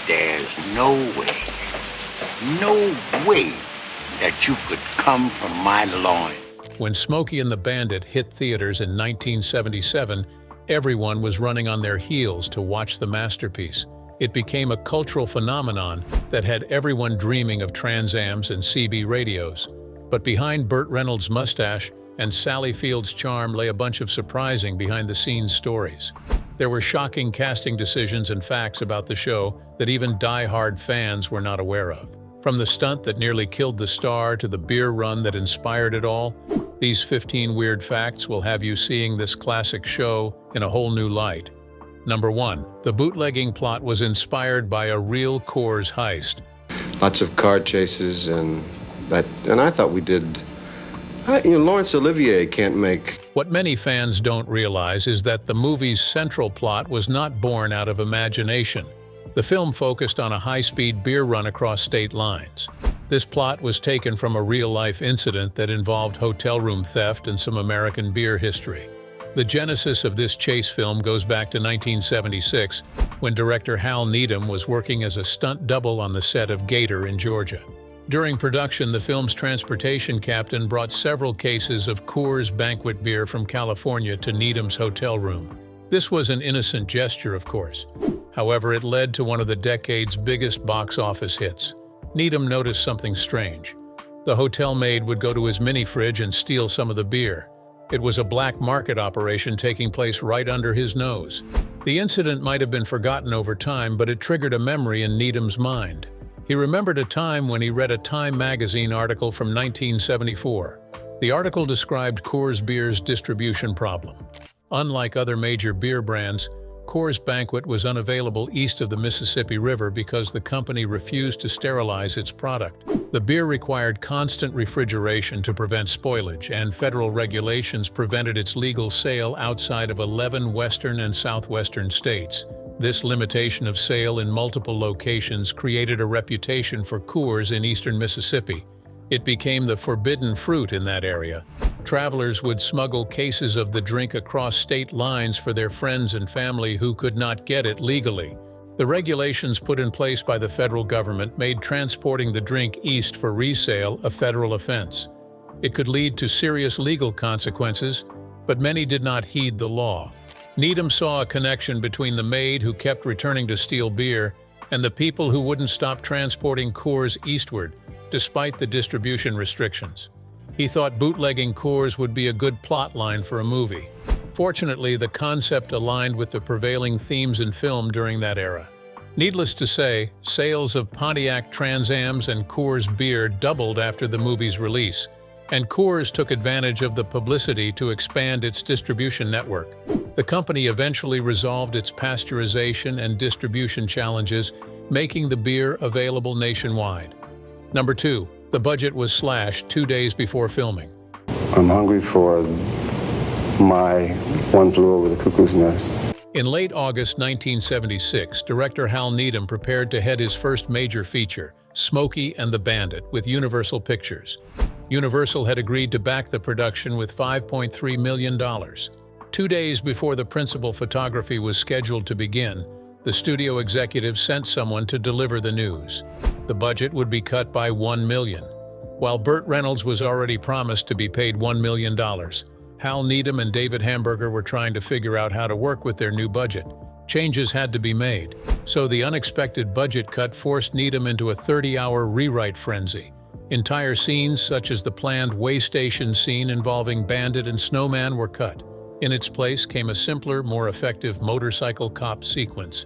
There's no way that you could come from my loin. When Smokey and the Bandit hit theaters in 1977, everyone was running on their heels to watch the masterpiece. It became a cultural phenomenon that had everyone dreaming of Trans Ams and CB radios. But behind Burt Reynolds' mustache and Sally Field's charm lay a bunch of surprising behind-the-scenes stories. There were shocking casting decisions and facts about the show that even die-hard fans were not aware of. From the stunt that nearly killed the star to the beer run that inspired it all, these 15 weird facts will have you seeing this classic show in a whole new light. Number 1. The bootlegging plot was inspired by a real Coors heist. Lots of car chases and I thought we did. Laurence Olivier can't make. What many fans don't realize is that the movie's central plot was not born out of imagination. The film focused on a high-speed beer run across state lines. This plot was taken from a real-life incident that involved hotel room theft and some American beer history. The genesis of this chase film goes back to 1976, when director Hal Needham was working as a stunt double on the set of Gator in Georgia. During production, the film's transportation captain brought several cases of Coors Banquet beer from California to Needham's hotel room. This was an innocent gesture, of course. However, it led to one of the decade's biggest box office hits. Needham noticed something strange. The hotel maid would go to his mini-fridge and steal some of the beer. It was a black market operation taking place right under his nose. The incident might have been forgotten over time, but it triggered a memory in Needham's mind. He remembered a time when he read a Time magazine article from 1974. The article described Coors Beer's distribution problem. Unlike other major beer brands, Coors Banquet was unavailable east of the Mississippi River because the company refused to sterilize its product. The beer required constant refrigeration to prevent spoilage, and federal regulations prevented its legal sale outside of 11 western and southwestern states. This limitation of sale in multiple locations created a reputation for Coors in eastern Mississippi. It became the forbidden fruit in that area. Travelers would smuggle cases of the drink across state lines for their friends and family who could not get it legally. The regulations put in place by the federal government made transporting the drink east for resale a federal offense. It could lead to serious legal consequences, but many did not heed the law. Needham saw a connection between the maid who kept returning to steal beer and the people who wouldn't stop transporting Coors eastward, despite the distribution restrictions. He thought bootlegging Coors would be a good plot line for a movie. Fortunately, the concept aligned with the prevailing themes in film during that era. Needless to say, sales of Pontiac Trans Ams and Coors beer doubled after the movie's release, and Coors took advantage of the publicity to expand its distribution network. The company eventually resolved its pasteurization and distribution challenges, making the beer available nationwide. Number 2. The budget was slashed 2 days before filming. I'm hungry for my One Flew Over the Cuckoo's Nest. In late August 1976, director Hal Needham prepared to head his first major feature, Smokey and the Bandit, with Universal Pictures. Universal had agreed to back the production with $5.3 million. 2 days before the principal photography was scheduled to begin, the studio executive sent someone to deliver the news. The budget would be cut by $1 million. While Burt Reynolds was already promised to be paid $1 million, Hal Needham and David Hamburger were trying to figure out how to work with their new budget. Changes had to be made, so the unexpected budget cut forced Needham into a 30-hour rewrite frenzy. Entire scenes, such as the planned way station scene involving Bandit and Snowman, were cut. In its place came a simpler, more effective motorcycle cop sequence.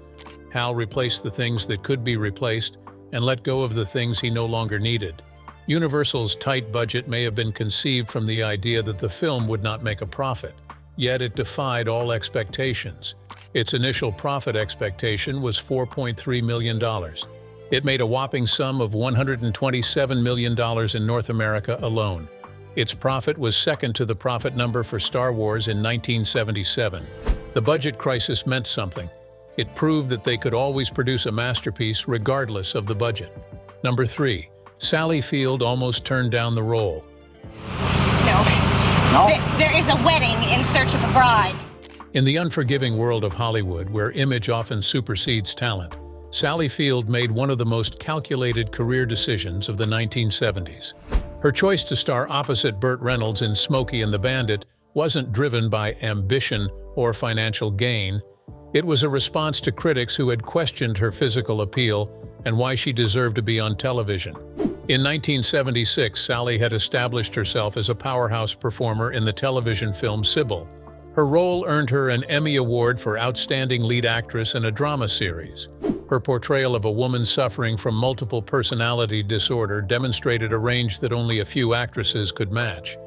Hal replaced the things that could be replaced and let go of the things he no longer needed. Universal's tight budget may have been conceived from the idea that the film would not make a profit, yet it defied all expectations. Its initial profit expectation was $4.3 million. It made a whopping sum of $127 million in North America alone. Its profit was second to the profit number for Star Wars in 1977. The budget crisis meant something. It proved that they could always produce a masterpiece regardless of the budget. Number 3. Sally Field almost turned down the role. No. There is a wedding in search of a bride. In the unforgiving world of Hollywood, where image often supersedes talent, Sally Field made one of the most calculated career decisions of the 1970s. Her choice to star opposite Burt Reynolds in Smokey and the Bandit wasn't driven by ambition or financial gain. It was a response to critics who had questioned her physical appeal and why she deserved to be on television. In 1976, Sally had established herself as a powerhouse performer in the television film Sybil. Her role earned her an Emmy Award for Outstanding Lead Actress in a Drama Series. Her portrayal of a woman suffering from multiple personality disorder demonstrated a range that only a few actresses could match.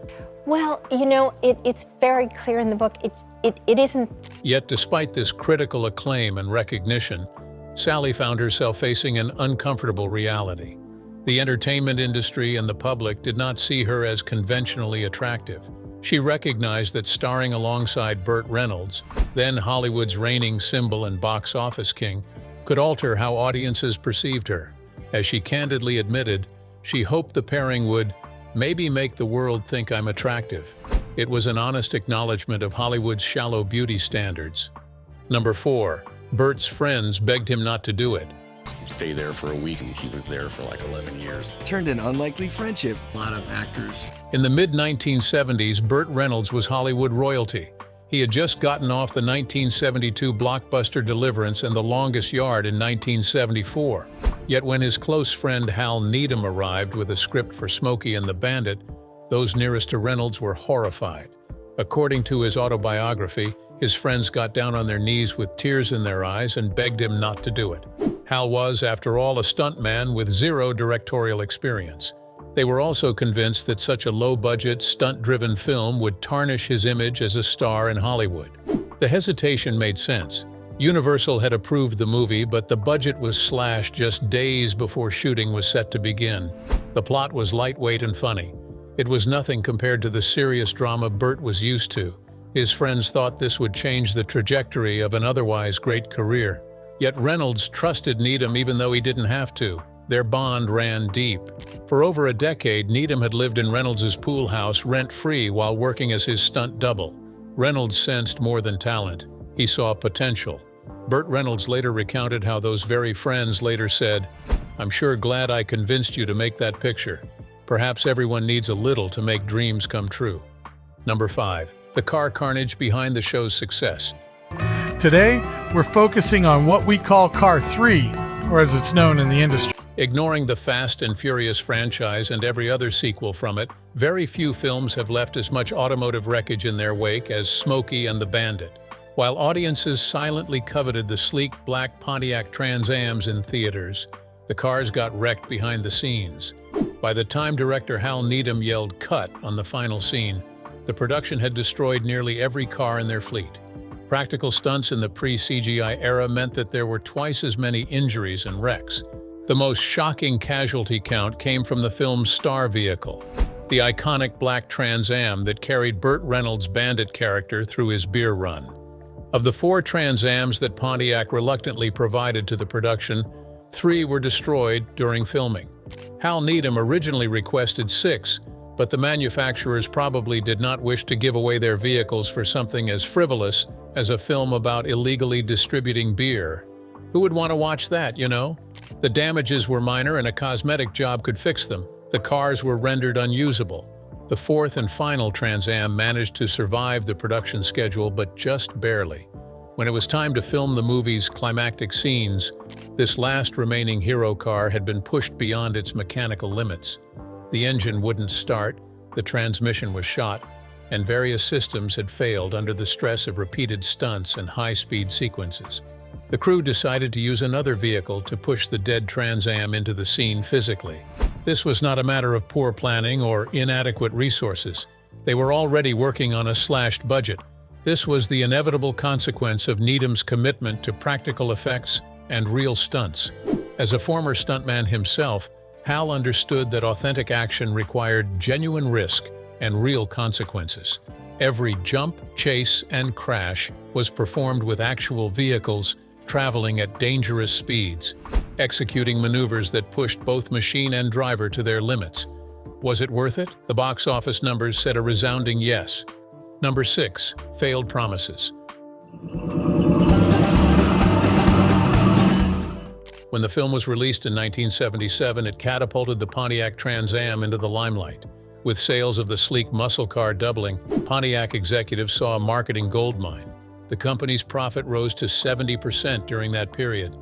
Well, you know, it's very clear in the book. It isn't. Yet, despite this critical acclaim and recognition, Sally found herself facing an uncomfortable reality. The entertainment industry and the public did not see her as conventionally attractive. She recognized that starring alongside Burt Reynolds, then Hollywood's reigning symbol and box office king, could alter how audiences perceived her. As she candidly admitted, she hoped the pairing would maybe make the world think I'm attractive. It was an honest acknowledgement of Hollywood's shallow beauty standards. Number 4. Burt's friends begged him not to do it. Stay there for a week, and he was there for like 11 years. Turned an unlikely friendship. A lot of actors. In the mid-1970s, Burt Reynolds was Hollywood royalty. He had just gotten off the 1972 blockbuster Deliverance and The Longest Yard in 1974. Yet when his close friend Hal Needham arrived with a script for Smokey and the Bandit, those nearest to Reynolds were horrified. According to his autobiography, his friends got down on their knees with tears in their eyes and begged him not to do it. Hal was, after all, a stuntman with zero directorial experience. They were also convinced that such a low-budget, stunt-driven film would tarnish his image as a star in Hollywood. The hesitation made sense. Universal had approved the movie, but the budget was slashed just days before shooting was set to begin. The plot was lightweight and funny. It was nothing compared to the serious drama Burt was used to. His friends thought this would change the trajectory of an otherwise great career. Yet Reynolds trusted Needham even though he didn't have to. Their bond ran deep. For over a decade, Needham had lived in Reynolds' pool house rent-free while working as his stunt double. Reynolds sensed more than talent. He saw potential. Burt Reynolds later recounted how those very friends later said, "I'm sure glad I convinced you to make that picture. Perhaps everyone needs a little to make dreams come true." Number 5. The car carnage behind the show's success. Today, we're focusing on what we call Car 3, or as it's known in the industry. Ignoring the Fast and Furious franchise and every other sequel from it, very few films have left as much automotive wreckage in their wake as Smokey and the Bandit. While audiences silently coveted the sleek black Pontiac Trans Ams in theaters, the cars got wrecked behind the scenes. By the time director Hal Needham yelled "cut" on the final scene, the production had destroyed nearly every car in their fleet. Practical stunts in the pre-CGI era meant that there were twice as many injuries and wrecks. The most shocking casualty count came from the film's star vehicle, the iconic black Trans Am that carried Burt Reynolds' Bandit character through his beer run. Of the 4 Trans Ams that Pontiac reluctantly provided to the production, 3 were destroyed during filming. Hal Needham originally requested 6, but the manufacturers probably did not wish to give away their vehicles for something as frivolous as a film about illegally distributing beer. Who would want to watch that, you know? The damages were minor and a cosmetic job could fix them. The cars were rendered unusable. The 4th and final Trans Am managed to survive the production schedule, but just barely. When it was time to film the movie's climactic scenes, this last remaining hero car had been pushed beyond its mechanical limits. The engine wouldn't start, the transmission was shot, and various systems had failed under the stress of repeated stunts and high-speed sequences. The crew decided to use another vehicle to push the dead Trans Am into the scene physically. This was not a matter of poor planning or inadequate resources. They were already working on a slashed budget. This was the inevitable consequence of Needham's commitment to practical effects and real stunts. As a former stuntman himself, Hal understood that authentic action required genuine risk and real consequences. Every jump, chase, and crash was performed with actual vehicles traveling at dangerous speeds, executing maneuvers that pushed both machine and driver to their limits. Was it worth it? The box office numbers said a resounding yes. Number 6. Failed promises. When the film was released in 1977, it catapulted the Pontiac Trans Am into the limelight. With sales of the sleek muscle car doubling, Pontiac executives saw a marketing goldmine. The company's profit rose to 70% during that period.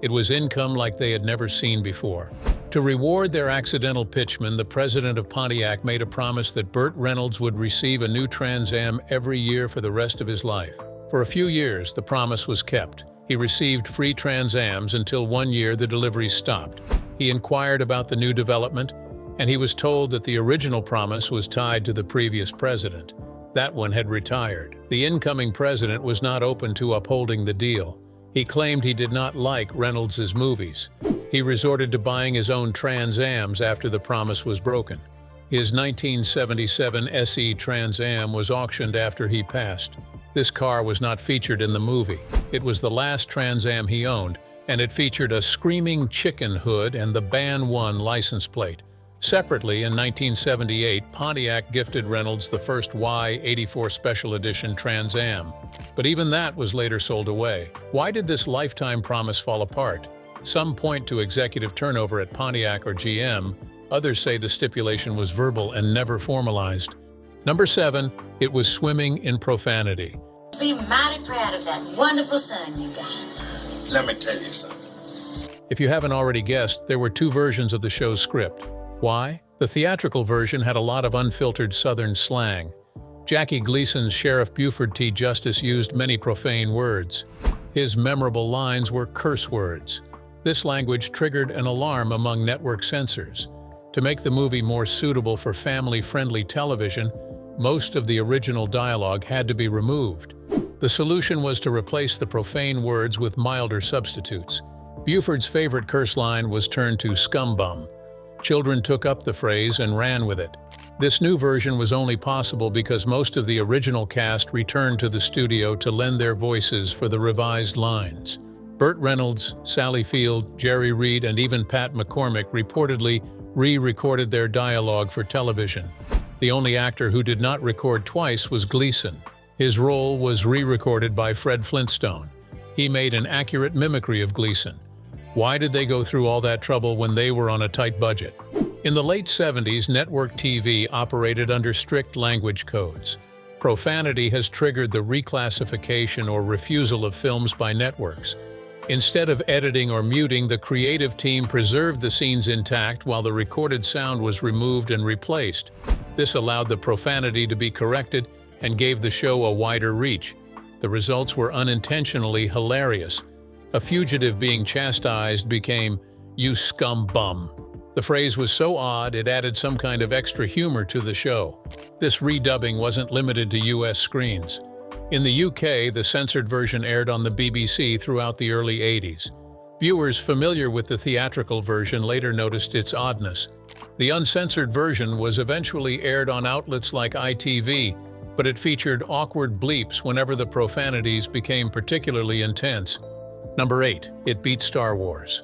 It was income like they had never seen before. To reward their accidental pitchman, the president of Pontiac made a promise that Burt Reynolds would receive a new Trans Am every year for the rest of his life. For a few years, the promise was kept. He received free Trans Ams until one year the deliveries stopped. He inquired about the new development, and he was told that the original promise was tied to the previous president. That one had retired. The incoming president was not open to upholding the deal. He claimed he did not like Reynolds' movies. He resorted to buying his own Trans Ams after the promise was broken. His 1977 SE Trans Am was auctioned after he passed. This car was not featured in the movie. It was the last Trans Am he owned, and it featured a screaming chicken hood and the Ban 1 license plate. Separately, in 1978, Pontiac gifted Reynolds the first Y84 Special Edition Trans Am. But even that was later sold away. Why did this lifetime promise fall apart? Some point to executive turnover at Pontiac or GM. Others say the stipulation was verbal and never formalized. Number 7, it was swimming in profanity. Be mighty proud of that wonderful son you got. Let me tell you something. If you haven't already guessed, there were 2 versions of the show's script. Why? The theatrical version had a lot of unfiltered Southern slang. Jackie Gleason's Sheriff Buford T. Justice used many profane words. His memorable lines were curse words. This language triggered an alarm among network censors. To make the movie more suitable for family-friendly television, most of the original dialogue had to be removed. The solution was to replace the profane words with milder substitutes. Buford's favorite curse line was turned to scumbum. Children took up the phrase and ran with it. This new version was only possible because most of the original cast returned to the studio to lend their voices for the revised lines. Burt Reynolds, Sally Field, Jerry Reed, and even Pat McCormick reportedly re-recorded their dialogue for television. The only actor who did not record twice was Gleason. His role was re-recorded by Fred Flintstone. He made an accurate mimicry of Gleason. Why did they go through all that trouble when they were on a tight budget? In the late 70s, network TV operated under strict language codes. Profanity has triggered the reclassification or refusal of films by networks. Instead of editing or muting, the creative team preserved the scenes intact while the recorded sound was removed and replaced. This allowed the profanity to be corrected and gave the show a wider reach. The results were unintentionally hilarious. A fugitive being chastised became, "You scum bum." The phrase was so odd it added some kind of extra humor to the show. This redubbing wasn't limited to US screens. In the UK, the censored version aired on the BBC throughout the early 80s. Viewers familiar with the theatrical version later noticed its oddness. The uncensored version was eventually aired on outlets like ITV, but it featured awkward bleeps whenever the profanities became particularly intense. Number 8, it beat Star Wars.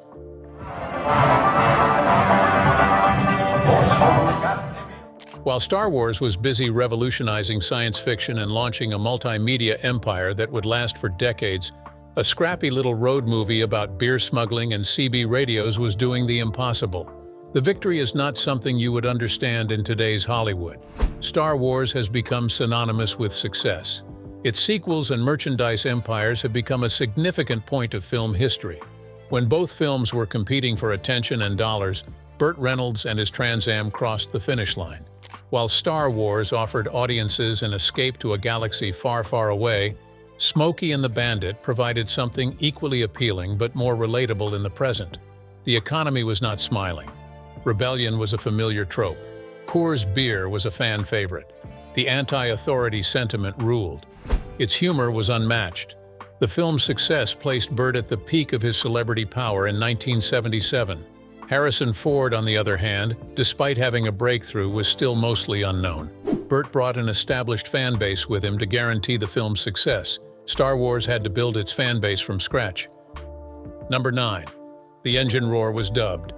While Star Wars was busy revolutionizing science fiction and launching a multimedia empire that would last for decades, a scrappy little road movie about beer smuggling and CB radios was doing the impossible. The victory is not something you would understand in today's Hollywood. Star Wars has become synonymous with success. Its sequels and merchandise empires have become a significant point of film history. When both films were competing for attention and dollars, Burt Reynolds and his Trans Am crossed the finish line. While Star Wars offered audiences an escape to a galaxy far, far away, Smokey and the Bandit provided something equally appealing but more relatable in the present. The economy was not smiling. Rebellion was a familiar trope. Coors beer was a fan favorite. The anti-authority sentiment ruled. Its humor was unmatched. The film's success placed Burt at the peak of his celebrity power in 1977. Harrison Ford, on the other hand, despite having a breakthrough, was still mostly unknown. Burt brought an established fan base with him to guarantee the film's success. Star Wars had to build its fan base from scratch. Number 9. The engine roar was dubbed.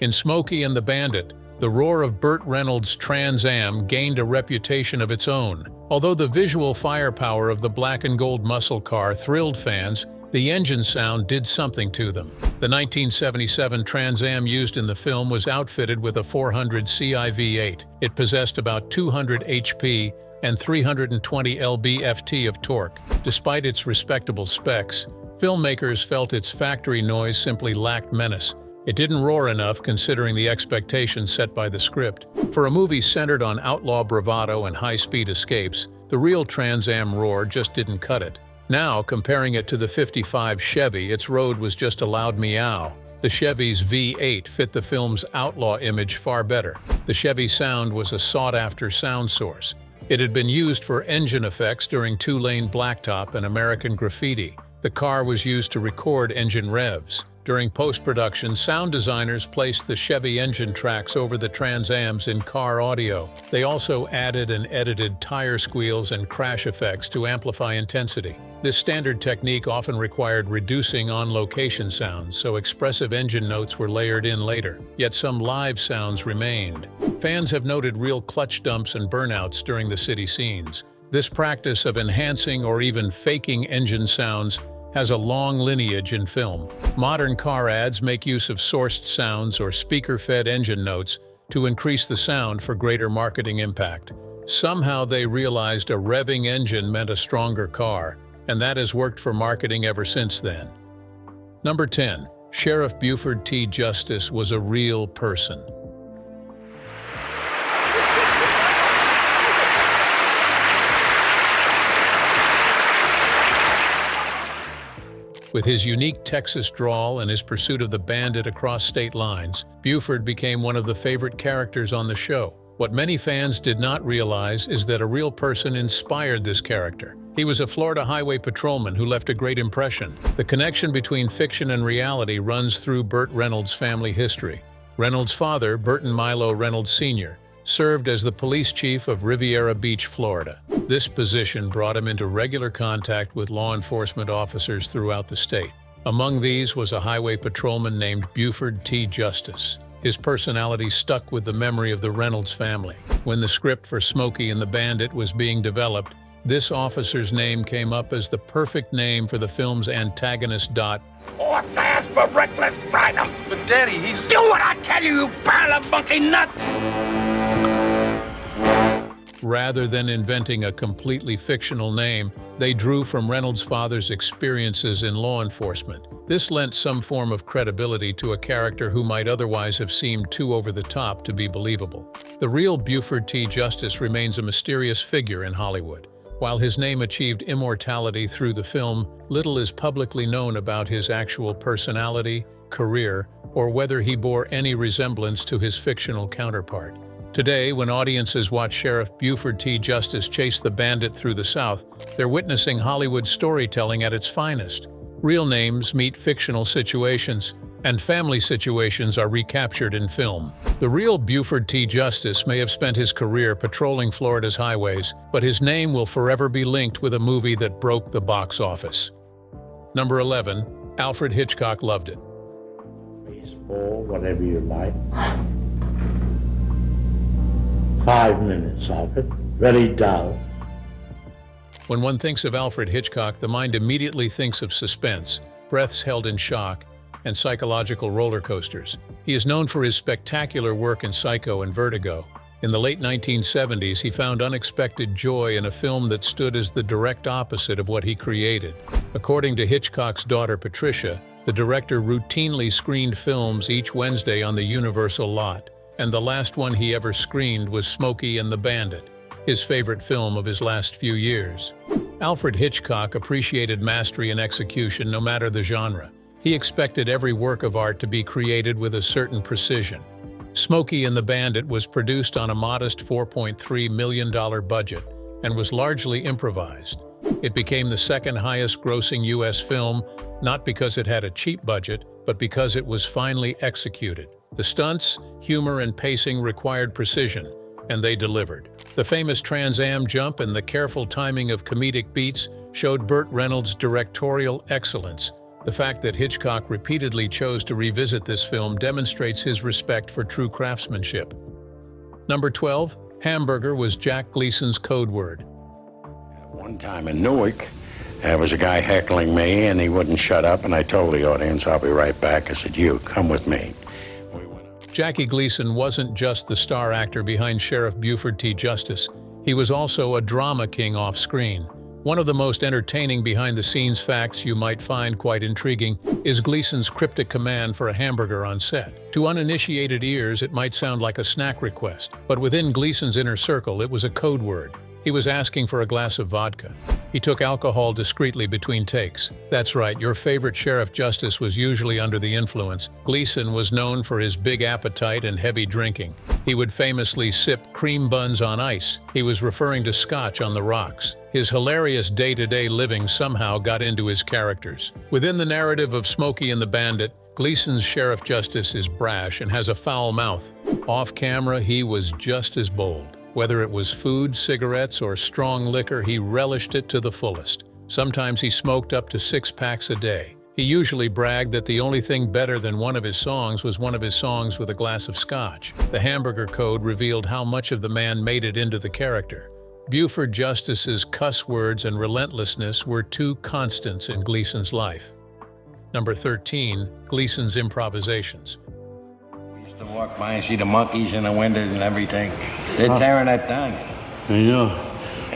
In Smokey and the Bandit, the The roar of Burt Reynolds' Trans Am gained a reputation of its own. Although the visual firepower of the black and gold muscle car thrilled fans, the engine sound did something to them. The 1977 Trans Am used in the film was outfitted with a 400 CI-V8. It possessed about 200 HP and 320 lb-ft of torque. Despite its respectable specs, filmmakers felt its factory noise simply lacked menace. It didn't roar enough considering the expectations set by the script. For a movie centered on outlaw bravado and high-speed escapes, the real Trans Am roar just didn't cut it. Now, comparing it to the '55 Chevy, its roar was just a loud meow. The Chevy's V8 fit the film's outlaw image far better. The Chevy sound was a sought-after sound source. It had been used for engine effects during Two-Lane Blacktop and American Graffiti. The car was used to record engine revs. During post-production, sound designers placed the Chevy engine tracks over the Trans Am's in-car audio. They also added and edited tire squeals and crash effects to amplify intensity. This standard technique often required reducing on-location sounds, so expressive engine notes were layered in later. Yet some live sounds remained. Fans have noted real clutch dumps and burnouts during the city scenes. This practice of enhancing or even faking engine sounds has a long lineage in film. Modern car ads make use of sourced sounds or speaker-fed engine notes to increase the sound for greater marketing impact. Somehow they realized a revving engine meant a stronger car, and that has worked for marketing ever since then. Number 10. Sheriff Buford T. Justice was a real person. With his unique Texas drawl and his pursuit of the bandit across state lines, Buford became one of the favorite characters on the show. What many fans did not realize is that a real person inspired this character. He was a Florida highway patrolman who left a great impression. The connection between fiction and reality runs through Burt Reynolds' family history. Reynolds' father, Burton Milo Reynolds Sr., served as the police chief of Riviera Beach, Florida. This position brought him into regular contact with law enforcement officers throughout the state. Among these was a highway patrolman named Buford T. Justice. His personality stuck with the memory of the Reynolds family. When the script for Smokey and the Bandit was being developed, this officer's name came up as the perfect name for the film's antagonist. Horse ass for reckless rhino. But Daddy, he's... Do what I tell you, you pile of monkey nuts! Rather than inventing a completely fictional name, they drew from Reynolds' father's experiences in law enforcement. This lent some form of credibility to a character who might otherwise have seemed too over the top to be believable. The real Buford T. Justice remains a mysterious figure in Hollywood. While his name achieved immortality through the film, little is publicly known about his actual personality, career, or whether he bore any resemblance to his fictional counterpart. Today, when audiences watch Sheriff Buford T. Justice chase the bandit through the South, they're witnessing Hollywood storytelling at its finest. Real names meet fictional situations, and family situations are recaptured in film. The real Buford T. Justice may have spent his career patrolling Florida's highways, but his name will forever be linked with a movie that broke the box office. Number 11. Alfred Hitchcock loved it. Baseball, whatever you like. 5 minutes of it. Very dull. When one thinks of Alfred Hitchcock, the mind immediately thinks of suspense, breaths held in shock, and psychological roller coasters. He is known for his spectacular work in Psycho and Vertigo. In the late 1970s, he found unexpected joy in a film that stood as the direct opposite of what he created. According to Hitchcock's daughter Patricia, the director routinely screened films each Wednesday on the Universal lot, and the last one he ever screened was Smokey and the Bandit, his favorite film of his last few years. Alfred Hitchcock appreciated mastery and execution no matter the genre. He expected every work of art to be created with a certain precision. Smokey and the Bandit was produced on a modest $4.3 million budget and was largely improvised. It became the second highest grossing U.S. film, not because it had a cheap budget, but because it was finely executed. The stunts, humor, and pacing required precision, and they delivered. The famous Trans Am jump and the careful timing of comedic beats showed Burt Reynolds' directorial excellence. The fact that Hitchcock repeatedly chose to revisit this film demonstrates his respect for true craftsmanship. Number 12, hamburger was Jack Gleason's code word. One time in Newark, there was a guy heckling me, and he wouldn't shut up, and I told the audience, I'll be right back. I said, you, come with me. Jackie Gleason wasn't just the star actor behind Sheriff Buford T. Justice. He was also a drama king off-screen. One of the most entertaining behind-the-scenes facts you might find quite intriguing is Gleason's cryptic command for a hamburger on set. To uninitiated ears, it might sound like a snack request, but within Gleason's inner circle, it was a code word. He was asking for a glass of vodka. He took alcohol discreetly between takes. That's right, your favorite Sheriff Justice was usually under the influence. Gleason was known for his big appetite and heavy drinking. He would famously sip cream buns on ice. He was referring to scotch on the rocks. His hilarious day-to-day living somehow got into his characters. Within the narrative of Smokey and the Bandit, Gleason's Sheriff Justice is brash and has a foul mouth. Off-camera, he was just as bold. Whether it was food, cigarettes, or strong liquor, he relished it to the fullest. Sometimes he smoked up to 6 packs a day. He usually bragged that the only thing better than one of his songs was one of his songs with a glass of scotch. The hamburger code revealed how much of the man made it into the character. Buford Justice's cuss words and relentlessness were 2 constants in Gleason's life. Number 13, Gleason's improvisations. To walk by and see the monkeys in the windows and everything. They're tearing that down. I know.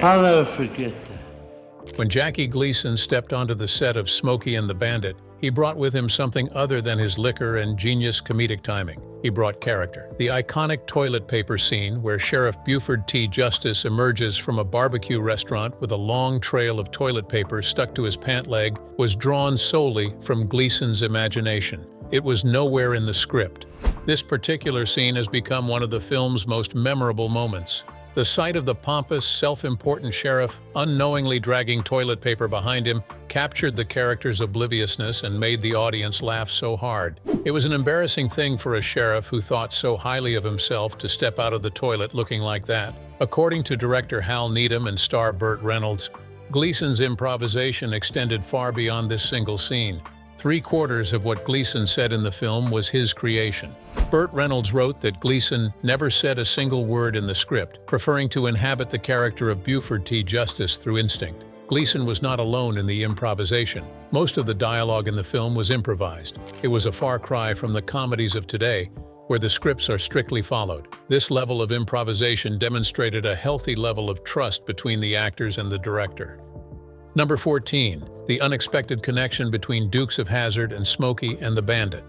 I'll never forget that. When Jackie Gleason stepped onto the set of Smokey and the Bandit, he brought with him something other than his liquor and genius comedic timing. He brought character. The iconic toilet paper scene where Sheriff Buford T. Justice emerges from a barbecue restaurant with a long trail of toilet paper stuck to his pant leg was drawn solely from Gleason's imagination. It was nowhere in the script. This particular scene has become one of the film's most memorable moments. The sight of the pompous, self-important sheriff unknowingly dragging toilet paper behind him captured the character's obliviousness and made the audience laugh so hard. It was an embarrassing thing for a sheriff who thought so highly of himself to step out of the toilet looking like that. According to director Hal Needham and star Burt Reynolds, Gleason's improvisation extended far beyond this single scene. 3/4 of what Gleason said in the film was his creation. Burt Reynolds wrote that Gleason never said a single word in the script, preferring to inhabit the character of Buford T. Justice through instinct. Gleason was not alone in the improvisation. Most of the dialogue in the film was improvised. It was a far cry from the comedies of today, where the scripts are strictly followed. This level of improvisation demonstrated a healthy level of trust between the actors and the director. Number 14, the unexpected connection between Dukes of Hazzard and Smokey and the Bandit.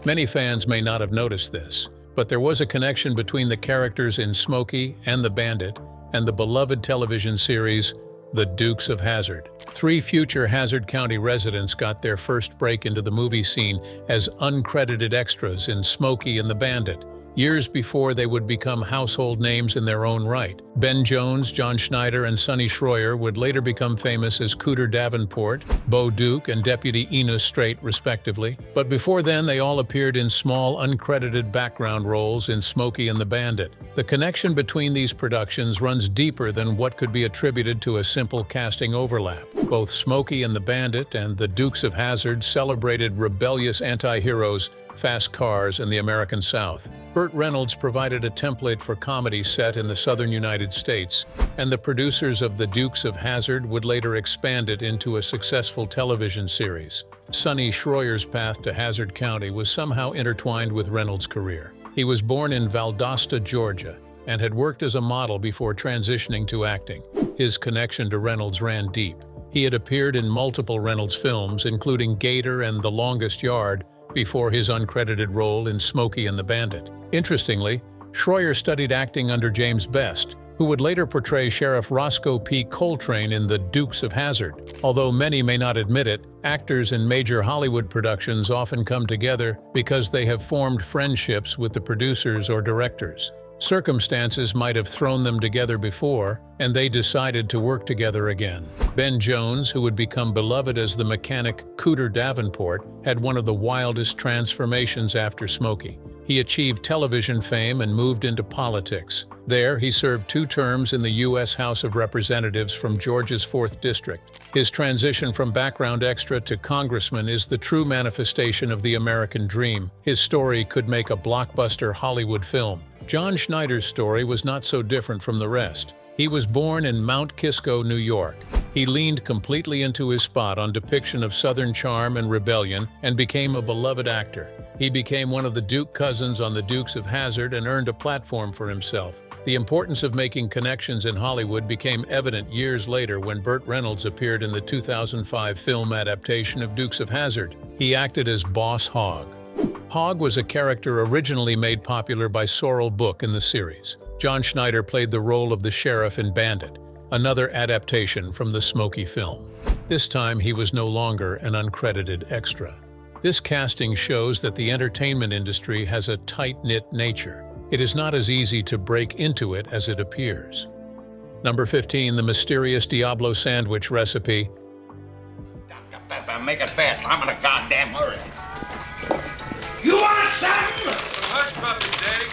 Many fans may not have noticed this, but there was a connection between the characters in Smokey and the Bandit and the beloved television series, The Dukes of Hazzard. 3 future Hazzard County residents got their first break into the movie scene as uncredited extras in Smokey and the Bandit, years before they would become household names in their own right. Ben Jones, John Schneider, and Sonny Schroyer would later become famous as Cooter Davenport, Bo Duke, and Deputy Enos Strait, respectively. But before then, they all appeared in small, uncredited background roles in Smokey and the Bandit. The connection between these productions runs deeper than what could be attributed to a simple casting overlap. Both Smokey and the Bandit and the Dukes of Hazzard celebrated rebellious anti-heroes, fast cars, and the American South. Burt Reynolds provided a template for comedy set in the southern United States, and the producers of The Dukes of Hazzard would later expand it into a successful television series. Sonny Schroyer's path to Hazzard County was somehow intertwined with Reynolds' career. He was born in Valdosta, Georgia, and had worked as a model before transitioning to acting. His connection to Reynolds ran deep. He had appeared in multiple Reynolds films, including Gator and The Longest Yard, before his uncredited role in Smokey and the Bandit. Interestingly, Schroyer studied acting under James Best, who would later portray Sheriff Roscoe P. Coltrane in The Dukes of Hazzard. Although many may not admit it, actors in major Hollywood productions often come together because they have formed friendships with the producers or directors. Circumstances might have thrown them together before, and they decided to work together again. Ben Jones, who would become beloved as the mechanic Cooter Davenport, had one of the wildest transformations after Smokey. He He achieved television fame and moved into politics. There, he served 2 terms in the U.S. House of Representatives from Georgia's 4th District. His transition from background extra to congressman is the true manifestation of the American dream. His story could make a blockbuster Hollywood film. John Schneider's story was not so different from the rest. He was born in Mount Kisco, New York. He leaned completely into his spot on depiction of Southern charm and rebellion and became a beloved actor. He became one of the Duke cousins on The Dukes of Hazzard and earned a platform for himself. The importance of making connections in Hollywood became evident years later when Burt Reynolds appeared in the 2005 film adaptation of Dukes of Hazzard. He acted as Boss Hogg. Hogg was a character originally made popular by Sorrel Book in the series. John Schneider played the role of the sheriff in Bandit, another adaptation from the Smokey film. This time he was no longer an uncredited extra. This casting shows that the entertainment industry has a tight-knit nature. It is not as easy to break into it as it appears. Number 15, the mysterious Diablo sandwich recipe. Dr. Pepper, make it fast. I'm in a goddamn hurry. You want something? Hush puppy, Daddy.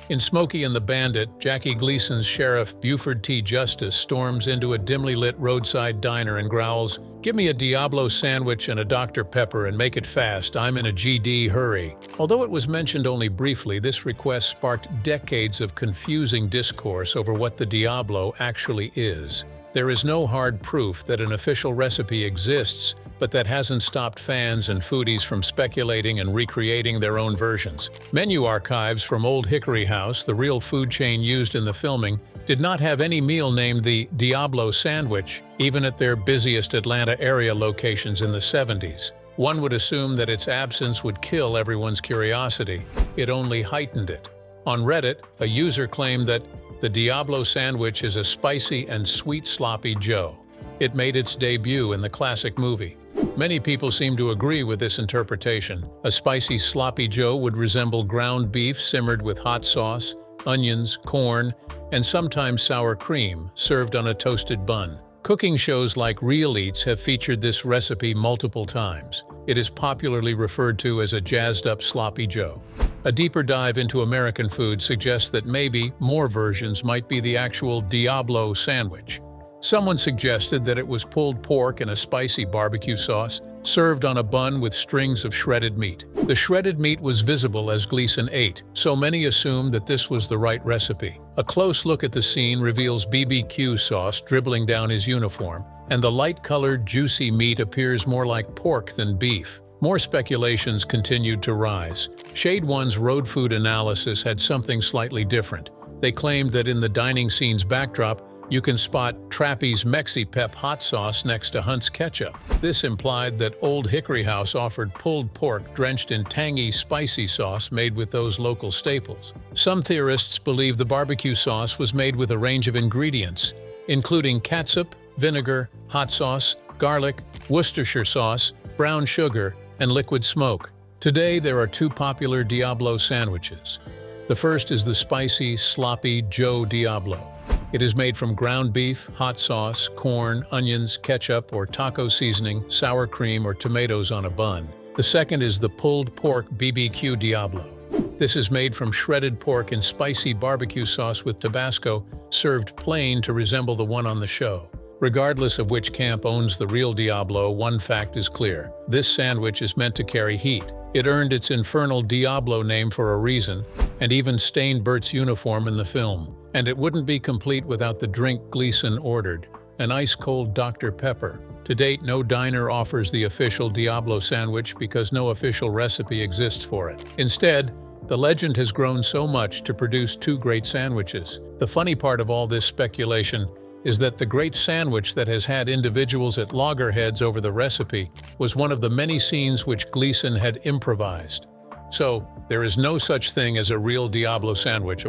In Smokey and the Bandit, Jackie Gleason's sheriff Buford T. Justice storms into a dimly lit roadside diner and growls, "Give me a Diablo sandwich and a Dr. Pepper and make it fast. I'm in a GD hurry." Although it was mentioned only briefly, this request sparked decades of confusing discourse over what the Diablo actually is. There is no hard proof that an official recipe exists, but that hasn't stopped fans and foodies from speculating and recreating their own versions. Menu archives from Old Hickory House, the real food chain used in the filming, did not have any meal named the Diablo sandwich, even at their busiest Atlanta area locations in the 70s. One would assume that its absence would kill everyone's curiosity. It only heightened it. On Reddit, a user claimed that the Diablo sandwich is a spicy and sweet sloppy Joe. It made its debut in the classic movie. Many people seem to agree with this interpretation. A spicy sloppy Joe would resemble ground beef simmered with hot sauce, onions, corn, and sometimes sour cream, served on a toasted bun. Cooking shows like Real Eats have featured this recipe multiple times. It is popularly referred to as a jazzed-up sloppy Joe. A deeper dive into American food suggests that maybe more versions might be the actual Diablo sandwich. Someone suggested that it was pulled pork in a spicy barbecue sauce, served on a bun with strings of shredded meat. The shredded meat was visible as Gleason ate, so many assumed that this was the right recipe. A close look at the scene reveals BBQ sauce dribbling down his uniform, and the light-colored, juicy meat appears more like pork than beef. More speculations continued to rise. Shade One's road food analysis had something slightly different. They claimed that in the dining scene's backdrop, you can spot Trappy's Mexi-Pep hot sauce next to Hunt's ketchup. This implied that Old Hickory House offered pulled pork drenched in tangy, spicy sauce made with those local staples. Some theorists believe the barbecue sauce was made with a range of ingredients, including catsup, vinegar, hot sauce, garlic, Worcestershire sauce, brown sugar, and liquid smoke. Today, there are 2 popular Diablo sandwiches. The first is the spicy, sloppy Joe Diablo. It is made from ground beef, hot sauce, corn, onions, ketchup or taco seasoning, sour cream, or tomatoes on a bun. The second is the pulled pork BBQ Diablo. This is made from shredded pork in spicy barbecue sauce with Tabasco, served plain to resemble the one on the show. Regardless of which camp owns the real Diablo, one fact is clear. This sandwich is meant to carry heat. It earned its infernal Diablo name for a reason, and even stained Burt's uniform in the film. And it wouldn't be complete without the drink Gleason ordered, an ice-cold Dr. Pepper. To date, no diner offers the official Diablo sandwich because no official recipe exists for it. Instead, the legend has grown so much to produce 2 great sandwiches. The funny part of all this speculation is that the great sandwich that has had individuals at loggerheads over the recipe was one of the many scenes which Gleason had improvised. So, there is no such thing as a real Diablo sandwich.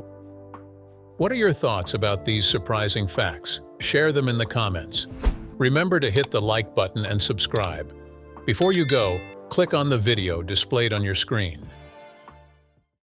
What are your thoughts about these surprising facts? Share them in the comments. Remember to hit the like button and subscribe. Before you go, click on the video displayed on your screen.